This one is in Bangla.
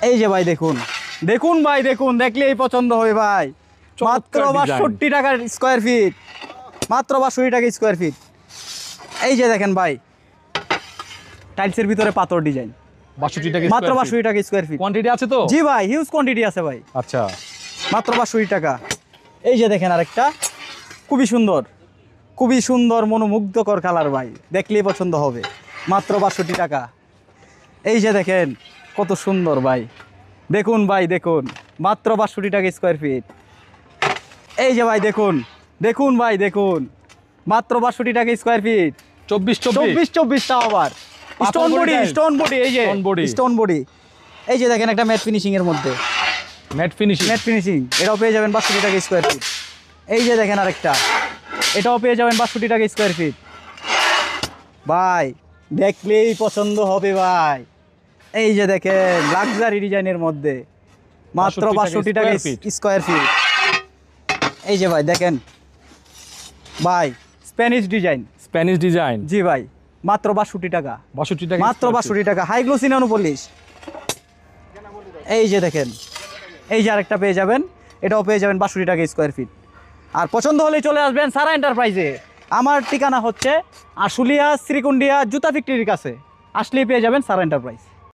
এই যে ভাই দেখুন, দেখুন ভাই দেখুন, দেখলেই পছন্দ হবে ভাই। মাত্র ৬২ টাকার স্কোয়ার ফিট, মাত্র ৬২ টাকা স্কোয়ার ফিট। এই যে দেখেন ভাই, টাইলসের ভিতরে পাথর ডিজাইন, ৬২ টাকা মাত্র ৬২ টাকা স্কোয়ার ফিট। কোয়ান্টিটি আছে তো? জি ভাই, হিউজ কোয়ান্টিটি আছে ভাই, আচ্ছা, মাত্র ৬২ টাকা। এই যে দেখেন আরেকটা, খুবই সুন্দর, খুবই সুন্দর মনোমুগ্ধকর কালার ভাই, দেখলেই পছন্দ হবে, মাত্র ৬২ টাকা। এই যে দেখেন কত সুন্দর ভাই, দেখুন ভাই দেখুন, মাত্র ৬২ টাকা স্কোয়ার ফিট। এই যে ভাই দেখুন, দেখুন ভাই দেখুন, মাত্র ৬২ টাকা স্কোয়ার ফিট। ২৪ আবার স্টোন বডি, স্টোন বডি, এই যে স্টোন বডি। এই যে দেখেন একটা ম্যাট ফিনিশিং এর মধ্যে, ম্যাট ফিনিশিং, এটাও পেয়ে যাবেন ৬২ টাকা স্কোয়ার ফিট। এই যে দেখেন আরেকটা, এটাও পেয়ে যাবেন ৬২ টাকা স্কোয়ার ফিট। ভাই দেখলেই পছন্দ হবে ভাই। এই যে দেখেন লাক্সারি ডিজাইনের মধ্যে, মাত্র ৬২ টাকা স্কোয়ার ফিট। এই যে ভাই দেখেন ভাই, স্প্যানিশ ডিজাইন, জি ভাই, মাত্র ৬২ টাকা, ৬২ টাকা, মাত্র ৬২ টাকা, হাই গ্লোসি ন্যানোপলিশ। এই যে দেখেন, এই যে আরেকটা পেয়ে যাবেন, এটাও পেয়ে যাবেন ৬২ টাকা স্কোয়ার ফিট। আর পছন্দ হলেই চলে আসবেন সারা এন্টারপ্রাইজে। আমার ঠিকানা হচ্ছে আশুলিয়া শ্রীকুন্ডিয়া জুতা ফ্যাক্টরির কাছে, আসলেই পেয়ে যাবেন সারা এন্টারপ্রাইজ।